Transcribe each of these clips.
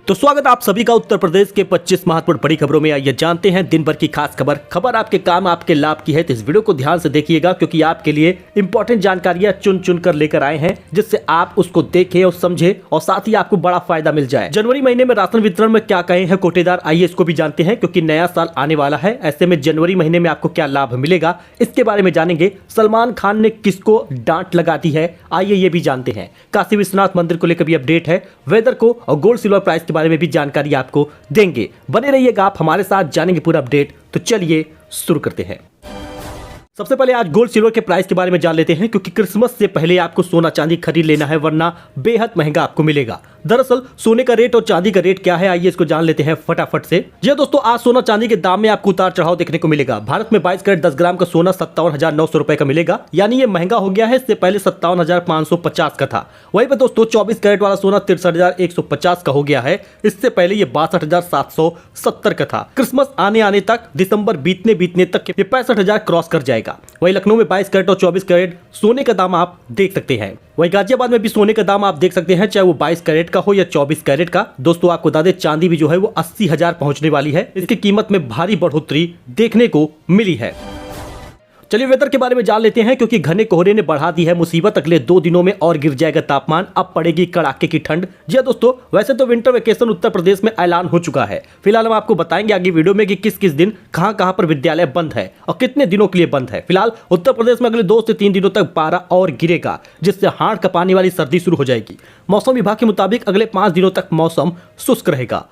तो स्वागत आप सभी का उत्तर प्रदेश के 25 महत्वपूर्ण बड़ी खबरों में। आइए जानते हैं दिन भर की खास खबर आपके काम आपके लाभ की है, तो इस वीडियो को ध्यान से देखिएगा क्योंकि आपके लिए इंपॉर्टेंट जानकारियां चुन चुन कर लेकर आए हैं जिससे आप उसको देखें और समझें और साथ ही आपको बड़ा फायदा मिल जाए। जनवरी महीने में राशन वितरण में क्या कहे हैं कोटेदार, आइए इसको भी जानते हैं क्योंकि नया साल आने वाला है। ऐसे में जनवरी महीने में आपको क्या लाभ मिलेगा इसके बारे में जानेंगे। सलमान खान ने किसको डांट लगा दी है, आइए ये भी जानते हैं। काशी विश्वनाथ मंदिर को लेकर भी अपडेट है, वेदर को और गोल्ड सिल्वर प्राइस के बारे में भी जानकारी आपको देंगे। बने रहिएगा आप हमारे साथ, जानेंगे पूरा अपडेट। तो चलिए शुरू करते हैं। सबसे पहले आज गोल्ड सिल्वर के प्राइस के बारे में जान लेते हैं क्योंकि क्रिसमस से पहले आपको सोना चांदी खरीद लेना है वरना बेहद महंगा आपको मिलेगा। दरअसल सोने का रेट और चांदी का रेट क्या है, आइए इसको जान लेते हैं फटाफट से। जी दोस्तों, आज सोना चांदी के दाम में आपको उतार चढ़ाव देखने को मिलेगा। भारत में 22 कैरेट 10 ग्राम का सोना 57,900 रुपए का मिलेगा, यानी ये महंगा हो गया है। इससे पहले 57,550 का था। वहीं पर दोस्तों 24 कैरेट वाला सोना 63,150 का हो गया है। इससे पहले ये 62,770 का था। क्रिसमस आने तक, दिसंबर बीतने तक ये 65,000 क्रॉस कर जाएगा। वही लखनऊ में 22 कैरेट और 24 कैरेट सोने का दाम आप देख सकते हैं। वही गाजियाबाद में भी सोने का दाम आप देख सकते हैं, चाहे वो 22 कैरेट का हो या 24 कैरेट का। दोस्तों आपको बता दें चांदी भी जो है वो 80,000 पहुंचने वाली है। इसकी कीमत में भारी बढ़ोतरी देखने को मिली है। चलिए वेदर के बारे में जान लेते हैं क्योंकि घने कोहरे ने बढ़ा दी है मुसीबत। अगले 2 दिनों में और गिर जाएगा तापमान, अब पड़ेगी कड़ाके की ठंड। जी हाँ दोस्तों, वैसे तो विंटर वेकेशन उत्तर प्रदेश में ऐलान हो चुका है। फिलहाल हम आपको बताएंगे आगे वीडियो में कि किस किस दिन कहां पर विद्यालय बंद है और कितने दिनों के लिए बंद है। फिलहाल उत्तर प्रदेश में अगले 2 से 3 दिनों तक पारा और गिरेगा जिससे हाड़ कपाने वाली सर्दी शुरू हो जाएगी। मौसम विभाग के मुताबिक अगले 5 दिनों तक मौसम शुष्क रहेगा।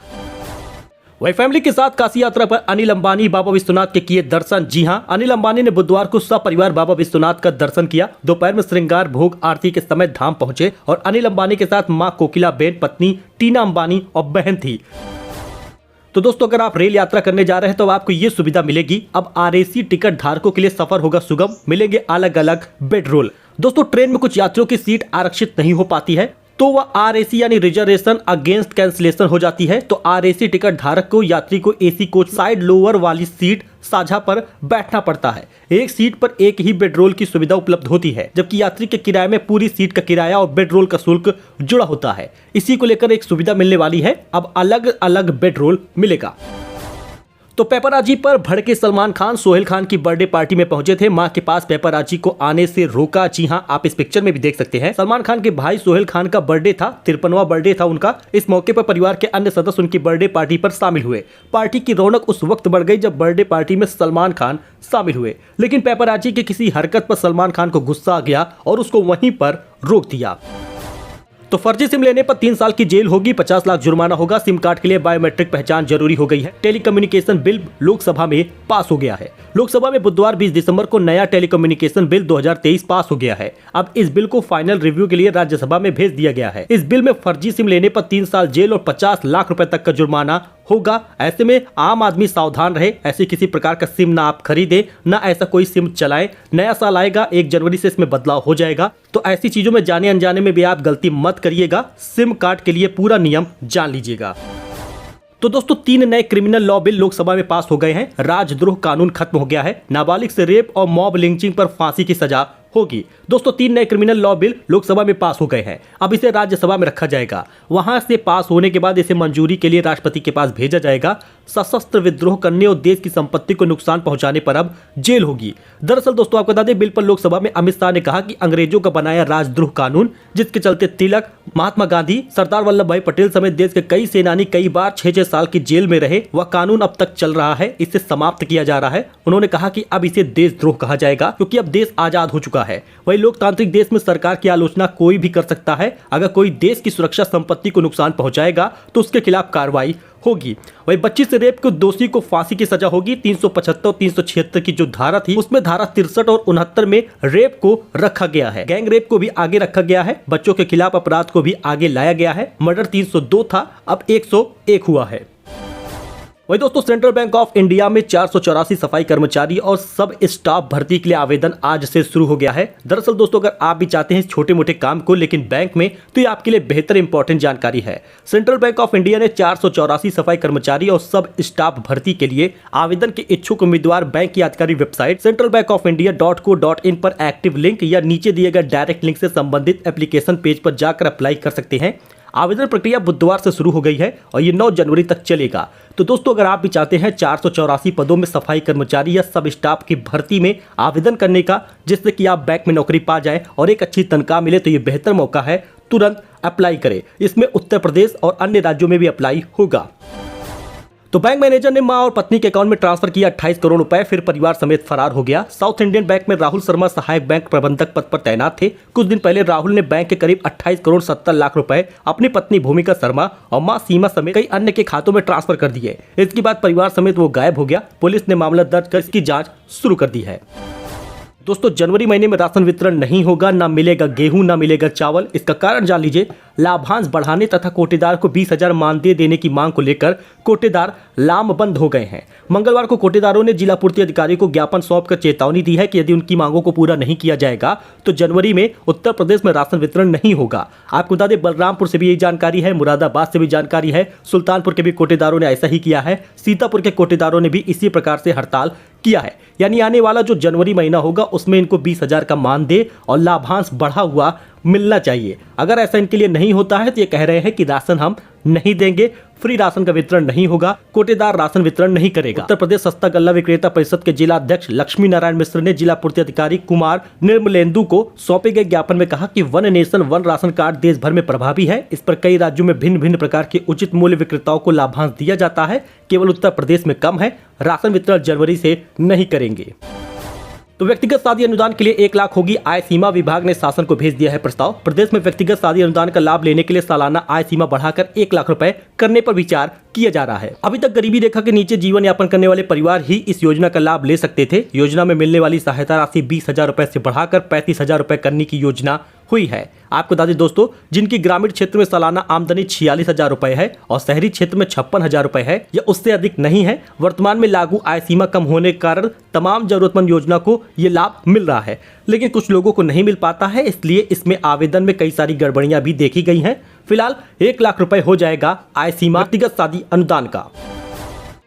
वही फैमिली के साथ काशी यात्रा पर अनिल अंबानी बाबा विश्वनाथ के किए दर्शन। जी हां, अनिल अंबानी ने बुधवार को सपरिवार बाबा विश्वनाथ का दर्शन किया। दोपहर में श्रृंगार भोग आरती के समय धाम पहुंचे और अनिल अंबानी के साथ मां कोकिला बेन, पत्नी टीना अंबानी और बहन थी। तो दोस्तों अगर आप रेल यात्रा करने जा रहे हैं तो आपको ये सुविधा मिलेगी। अब आरएसी टिकट धारकों के लिए सफर होगा सुगम, मिलेंगे अलग अलग बेड रोल। दोस्तों ट्रेन में कुछ यात्रियों की सीट आरक्षित नहीं हो पाती है तो वह आरएसी यानी रिजर्वेशन अगेंस्ट कैंसिलेशन हो जाती है। तो आरएसी टिकट धारक को यात्री को एसी कोच साइड लोअर वाली सीट साझा पर बैठना पड़ता है। एक सीट पर एक ही बेडरोल की सुविधा उपलब्ध होती है, जबकि यात्री के किराए में पूरी सीट का किराया और बेडरोल का शुल्क जुड़ा होता है। इसी को लेकर एक सुविधा मिलने वाली है, अब अलग अलग बेडरोल मिलेगा। तो पेपराजी पर भड़के सलमान खान सोहेल खान की बर्थडे पार्टी में पहुंचे थे। मां के पास पेपराजी को आने से रोका। जी हां, आप इस पिक्चर में भी देख सकते हैं। सलमान खान के भाई सोहेल खान का बर्थडे था, 53वां बर्थडे था उनका। इस मौके पर परिवार के अन्य सदस्य उनकी बर्थडे पार्टी पर शामिल हुए। पार्टी की रौनक उस वक्त बढ़ गई जब बर्थडे पार्टी में सलमान खान शामिल हुए, लेकिन पेपराजी की किसी हरकत पर सलमान खान को गुस्सा आ गया और उसको वहीं पर रोक दिया। तो फर्जी सिम लेने पर 3 साल की जेल होगी, 50 लाख जुर्माना होगा। सिम कार्ड के लिए बायोमेट्रिक पहचान जरूरी हो गई है। टेलीकम्युनिकेशन बिल लोकसभा में पास हो गया है। लोकसभा में बुधवार 20 दिसंबर को नया टेलीकम्युनिकेशन बिल 2023 पास हो गया है। अब इस बिल को फाइनल रिव्यू के लिए राज्यसभा में भेज दिया गया है। इस बिल में फर्जी सिम लेने पर 3 साल जेल और 50 लाख रुपए तक का जुर्माना होगा। ऐसे में आम आदमी सावधान रहे, ऐसे किसी प्रकार का सिम ना आप खरीदें, ना ऐसा कोई सिम चलाएं। नया साल आएगा, 1 जनवरी से इसमें बदलाव हो जाएगा, तो ऐसी चीजों में जाने अनजाने में भी आप गलती मत करिएगा। सिम कार्ड के लिए पूरा नियम जान लीजिएगा। तो दोस्तों 3 नए क्रिमिनल लॉ बिल लोकसभा में पास हो गए हैं। राजद्रोह कानून खत्म हो गया है। नाबालिग से रेप और मॉब लिंचिंग पर फांसी की सजा होगी। दोस्तों 3 नए क्रिमिनल लॉ बिल लोकसभा में पास हो गए हैं। अब इसे राज्यसभा में रखा जाएगा। वहां से पास होने के बाद इसे मंजूरी के लिए राष्ट्रपति के पास भेजा जाएगा। सशस्त्र विद्रोह करने और देश की संपत्ति को नुकसान पहुंचाने पर अब जेल होगी। दरअसल दोस्तों आपको बता दें, बिल पर लोकसभा में अमित शाह ने कहा कि अंग्रेजों का बनाया राजद्रोह कानून, जिसके चलते तिलक, महात्मा गांधी, सरदार वल्लभ भाई पटेल समेत देश के कई सेनानी कई बार 6-6 साल की जेल में रहे, वह कानून अब तक चल रहा है। इसे समाप्त किया जा रहा है। उन्होंने कहा कि अब इसे देशद्रोह कहा जाएगा क्योंकि अब देश आजाद हो चुका है। वही लोकतांत्रिक देश में सरकार की आलोचना कोई भी कर सकता है। अगर कोई देश की सुरक्षा संपत्ति को नुकसान पहुंचाएगा तो उसके खिलाफ कार्रवाई होगी। वही बच्ची से रेप के दोषी को फांसी की सजा होगी। 375 और 376 की जो धारा थी उसमें धारा 63 और 69 में रेप को रखा गया है। गैंग रेप को भी आगे रखा गया है। बच्चों के खिलाफ अपराध को भी आगे लाया गया है। मर्डर 302 था, अब 101 हुआ है। वही दोस्तों सेंट्रल बैंक ऑफ इंडिया में 484 सफाई कर्मचारी और सब स्टाफ भर्ती के लिए आवेदन आज से शुरू हो गया है। दरअसल दोस्तों अगर आप भी चाहते हैं छोटे मोटे काम को लेकिन बैंक में, तो ये आपके लिए बेहतर इंपॉर्टेंट जानकारी है। सेंट्रल बैंक ऑफ इंडिया ने 484 सफाई कर्मचारी और सब स्टाफ भर्ती के लिए आवेदन के इच्छुक उम्मीदवार बैंक की आधिकारिक वेबसाइट centralbankofindia.co.in पर एक्टिव लिंक या नीचे दिए गए डायरेक्ट लिंक से संबंधित एप्लीकेशन पेज पर जाकर अप्लाई कर सकते हैं। आवेदन प्रक्रिया बुधवार से शुरू हो गई है और ये 9 जनवरी तक चलेगा। तो दोस्तों, अगर आप भी चाहते हैं 484 पदों में सफाई कर्मचारी या सब स्टाफ की भर्ती में आवेदन करने का, जिससे कि आप बैंक में नौकरी पा जाए और एक अच्छी तनख्वाह मिले, तो ये बेहतर मौका है, तुरंत अप्लाई करें। इसमें उत्तर प्रदेश और अन्य राज्यों में भी अप्लाई होगा। तो बैंक मैनेजर ने मां और पत्नी के अकाउंट में ट्रांसफर किया 28 करोड़ रुपए, फिर परिवार समेत फरार हो गया। साउथ इंडियन बैंक में राहुल शर्मा सहायक बैंक प्रबंधक पद पर तैनात थे। कुछ दिन पहले राहुल ने बैंक के करीब 28 करोड़ 70 लाख रुपए अपनी पत्नी भूमिका शर्मा और मां सीमा समेत कई अन्य के खातों में ट्रांसफर कर दिए। इसके बाद परिवार समेत वो गायब हो गया। पुलिस ने मामला दर्ज कर इसकी जाँच शुरू कर दी है। दोस्तों, जनवरी महीने में राशन वितरण नहीं होगा, ना मिलेगा गेहूं, ना मिलेगा चावल। इसका कारण जान लीजिए। लाभांश बढ़ाने तथा कोटेदार को 20,000 मानदेय देने की मांग को लेकर कोटेदार लामबंद हो गए हैं। मंगलवार को कोटेदारों ने जिला पूर्ति अधिकारी को ज्ञापन सौंपकर चेतावनी दी है कि यदि उनकी मांगों को पूरा नहीं किया जाएगा तो जनवरी में उत्तर प्रदेश में राशन वितरण नहीं होगा। आपको बता दें, बलरामपुर से भी यही जानकारी है, मुरादाबाद से भी जानकारी है, सुल्तानपुर के भी कोटेदारों ने ऐसा ही किया है, सीतापुर के कोटेदारों ने भी इसी प्रकार से हड़ताल किया है। यानी आने वाला जो जनवरी महीना होगा उसमें इनको 20,000 का मानदेय और लाभांश बढ़ा हुआ मिलना चाहिए। अगर ऐसा इनके लिए नहीं होता है तो ये कह रहे हैं कि राशन हम नहीं देंगे, फ्री राशन का वितरण नहीं होगा, कोटेदार राशन वितरण नहीं करेगा। उत्तर प्रदेश सस्ता गल्ला विक्रेता परिषद के जिला अध्यक्ष लक्ष्मी नारायण मिश्र ने जिला पूर्ति अधिकारी कुमार निर्मलेंदु को सौंपे गए ज्ञापन में कहा कि one nation one ration card देश भर में प्रभावी है। इस पर कई राज्यों में भिन्न भिन्न प्रकार के उचित मूल्य विक्रेताओं को लाभांश दिया जाता है, केवल उत्तर प्रदेश में कम है। राशन वितरण जनवरी से नहीं करेंगे। तो व्यक्तिगत शादी अनुदान के लिए 1 लाख होगी आय सीमा। विभाग ने शासन को भेज दिया है प्रस्ताव। प्रदेश में व्यक्तिगत शादी अनुदान का लाभ लेने के लिए सालाना आय सीमा बढ़ाकर 1 लाख रुपए करने पर विचार किया जा रहा है। अभी तक गरीबी रेखा के नीचे जीवन यापन करने वाले परिवार ही इस योजना का लाभ ले सकते थे। योजना में मिलने वाली सहायता राशि 20,000 रुपए से बढ़ाकर 35,000 रुपए करने की योजना हुई है। आपको बता दें दोस्तों, जिनकी ग्रामीण क्षेत्र में सालाना आमदनी 46,000 रुपए है और शहरी क्षेत्र में 56,000 रुपए है या उससे अधिक नहीं है, वर्तमान में लागू आय सीमा कम होने के कारण तमाम जरूरतमंद योजना को ये लाभ मिल रहा है, लेकिन कुछ लोगों को नहीं मिल पाता है। इसलिए इसमें आवेदन में कई सारी गड़बड़ियां भी देखी गई हैं। फिलहाल 1 लाख रुपए हो जाएगा आय सीमा व्यक्तिगत शादी अनुदान का।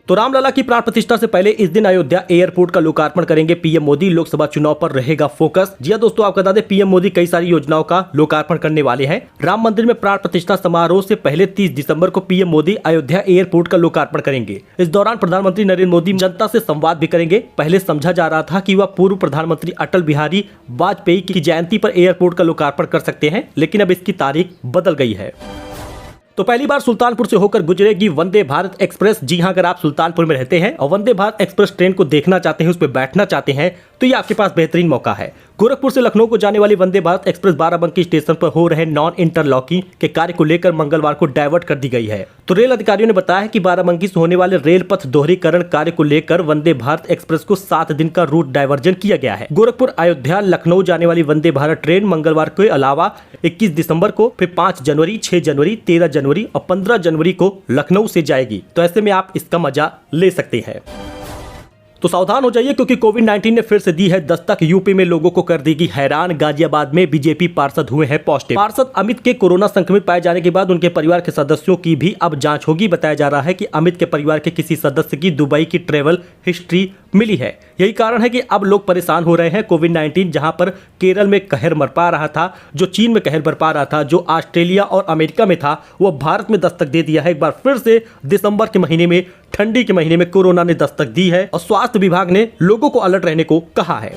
तो रामलला की प्राण प्रतिष्ठा से पहले इस दिन अयोध्या एयरपोर्ट का लोकार्पण करेंगे पीएम मोदी। लोकसभा चुनाव पर रहेगा फोकस। जी हां दोस्तों, आपको बता दें, पीएम मोदी कई सारी योजनाओं का लोकार्पण करने वाले हैं। राम मंदिर में प्राण प्रतिष्ठा समारोह से पहले 30 दिसंबर को पीएम मोदी अयोध्या एयरपोर्ट का लोकार्पण करेंगे। इस दौरान प्रधानमंत्री नरेंद्र मोदी जनता से संवाद भी करेंगे। पहले समझा जा रहा था कि वह पूर्व प्रधानमंत्री अटल बिहारी वाजपेयी की जयंती पर एयरपोर्ट का लोकार्पण कर सकते हैं, लेकिन अब इसकी तारीख बदल गई है। तो पहली बार सुल्तानपुर से होकर गुजरेगी वंदे भारत एक्सप्रेस। जी हां, अगर आप सुल्तानपुर में रहते हैं और वंदे भारत एक्सप्रेस ट्रेन को देखना चाहते हैं, उस पर बैठना चाहते हैं, तो ये आपके पास बेहतरीन मौका है। गोरखपुर से लखनऊ को जाने वाली वंदे भारत एक्सप्रेस बाराबंकी स्टेशन पर हो रहे नॉन इंटरलॉकिंग के कार्य को लेकर मंगलवार को डायवर्ट कर दी गई है। तो रेल अधिकारियों ने बताया कि बाराबंकी से होने वाले रेल पथ दोहरीकरण कार्य को लेकर वंदे भारत एक्सप्रेस को 7 दिन का रूट डायवर्जन किया गया है। गोरखपुर अयोध्या लखनऊ जाने वाली वंदे भारत ट्रेन मंगलवार के अलावा 21 दिसंबर को, फिर 5 जनवरी, 6 जनवरी, 13 जनवरी और 15 जनवरी को लखनऊ से जाएगी। तो ऐसे में आप इसका मजा ले सकते हैं। तो सावधान हो जाइए, क्योंकि कोविड-19 ने फिर से दी है दस्तक। यूपी में लोगों को कर देगी हैरान। गाजियाबाद में बीजेपी पार्षद हुए हैं पॉजिटिव। पार्षद अमित के कोरोना संक्रमित पाए जाने के बाद उनके परिवार के सदस्यों की भी अब जांच होगी। बताया जा रहा है कि अमित के परिवार के किसी सदस्य की दुबई की ट्रेवल हिस्ट्री मिली है। यही कारण है कि अब लोग परेशान हो रहे हैं। कोविड-19 जहां पर केरल में कहर बरपा रहा था, जो चीन में कहर बरपा रहा था, जो ऑस्ट्रेलिया और अमेरिका में था, वो भारत में दस्तक दे दिया है। एक बार फिर से दिसंबर के महीने में, ठंडी के महीने में कोरोना ने दस्तक दी है और स्वास्थ्य विभाग ने लोगों को अलर्ट रहने को कहा है।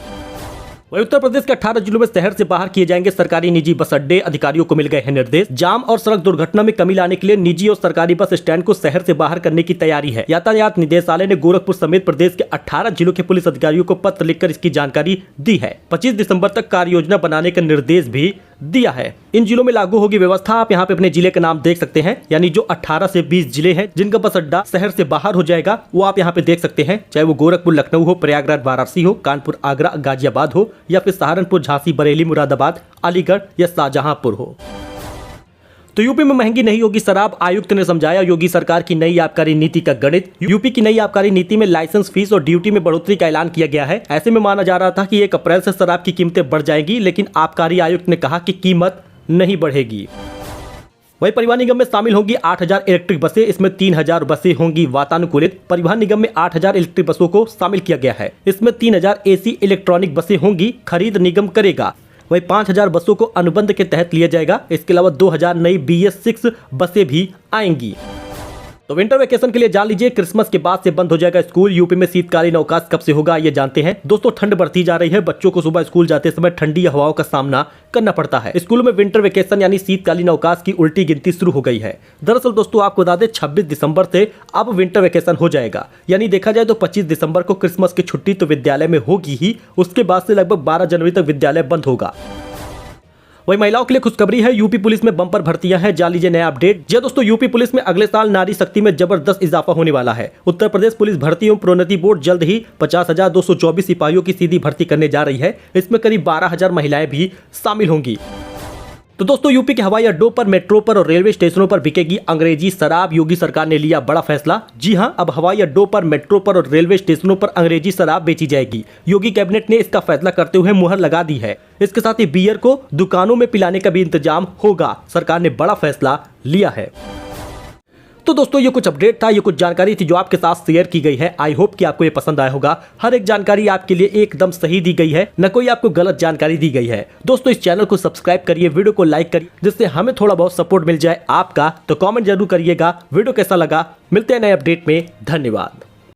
वहीं उत्तर प्रदेश के 18 जिलों में शहर से बाहर किए जाएंगे सरकारी निजी बस अड्डे। अधिकारियों को मिल गए हैं निर्देश। जाम और सड़क दुर्घटना में कमी लाने के लिए निजी और सरकारी बस स्टैंड को शहर से बाहर करने की तैयारी है। यातायात निदेशालय ने गोरखपुर समेत प्रदेश के 18 जिलों के पुलिस अधिकारियों को पत्र लिखकर इसकी जानकारी दी है। 25 दिसंबर तक कार्य योजना बनाने का निर्देश भी दिया है। इन जिलों में लागू होगी व्यवस्था। आप यहाँ पे अपने जिले का नाम देख सकते हैं, यानी जो 18 से 20 जिले हैं जिनका बस अड्डा शहर से बाहर हो जाएगा, वो आप यहाँ पे देख सकते हैं। चाहे वो गोरखपुर लखनऊ हो, प्रयागराज वाराणसी हो, कानपुर आगरा गाजियाबाद हो, या फिर सहारनपुर झांसी बरेली मुरादाबाद अलीगढ़ या शाहजहांपुर हो। तो यूपी में महंगी नहीं होगी शराब। आयुक्त ने समझाया योगी सरकार की नई आबकारी नीति का गणित। यूपी की नई आबकारी नीति में लाइसेंस फीस और ड्यूटी में बढ़ोतरी का ऐलान किया गया है। ऐसे में माना जा रहा था कि 1 अप्रैल से शराब की कीमतें बढ़ जाएंगी, लेकिन आबकारी आयुक्त ने कहा कि कीमत नहीं बढ़ेगी। वहीं परिवहन निगम में शामिल होंगी 8,000 इलेक्ट्रिक बसें। इसमें 3,000 बसें होंगी वातानुकूलित। परिवहन निगम में 8,000 इलेक्ट्रिक बसों को शामिल किया गया है। इसमें 3,000 एसी इलेक्ट्रॉनिक बसें होंगी। खरीद निगम करेगा। वही 5000 बसों को अनुबंध के तहत लिया जाएगा। इसके अलावा 2000 नई BS6 बसें भी आएंगी। तो विंटर वेकेशन के लिए जान लीजिए, क्रिसमस के बाद से बंद हो जाएगा स्कूल। यूपी में शीतकालीन अवकाश कब से होगा ये जानते हैं दोस्तों। ठंड बढ़ती जा रही है, बच्चों को सुबह स्कूल जाते समय ठंडी हवाओं का सामना करना पड़ता है। स्कूलों में विंटर वेकेशन यानी शीतकालीन अवकाश की उल्टी गिनती शुरू हो गई है। दरअसल दोस्तों आपको बता दें 26 दिसंबर से अब विंटर वेकेशन हो जाएगा। यानी देखा जाए तो 25 दिसंबर को क्रिसमस की छुट्टी तो विद्यालय में होगी ही, उसके बाद से लगभग 12 जनवरी तक विद्यालय बंद होगा। वही महिलाओं के लिए खुशखबरी है, यूपी पुलिस में बम्पर भर्तियां हैं। जान लीजिए नया अपडेट। जी दोस्तों, यूपी पुलिस में अगले साल नारी शक्ति में जबरदस्त इजाफा होने वाला है। उत्तर प्रदेश पुलिस भर्ती एवं प्रोन्नति बोर्ड जल्द ही 50,224 सिपाहियों की सीधी भर्ती करने जा रही है। इसमें करीब 12,000 महिलाएं भी शामिल होंगी। तो दोस्तों यूपी के हवाई अड्डों पर, मेट्रो पर और रेलवे स्टेशनों पर बिकेगी अंग्रेजी शराब। योगी सरकार ने लिया बड़ा फैसला। जी हां, अब हवाई अड्डों पर, मेट्रो पर और रेलवे स्टेशनों पर अंग्रेजी शराब बेची जाएगी। योगी कैबिनेट ने इसका फैसला करते हुए मुहर लगा दी है। इसके साथ ही बियर को दुकानों में पिलाने का भी इंतजाम होगा। सरकार ने बड़ा फैसला लिया है। तो दोस्तों ये कुछ अपडेट था, ये कुछ जानकारी थी जो आपके साथ शेयर की गई है। आई होप कि आपको ये पसंद आया होगा। हर एक जानकारी आपके लिए एकदम सही दी गई है, न कोई आपको गलत जानकारी दी गई है। दोस्तों इस चैनल को सब्सक्राइब करिए, वीडियो को लाइक करिए, जिससे हमें थोड़ा बहुत सपोर्ट मिल जाए आपका। तो कमेंट जरूर करिएगा वीडियो कैसा लगा। मिलते हैं नए अपडेट में, धन्यवाद।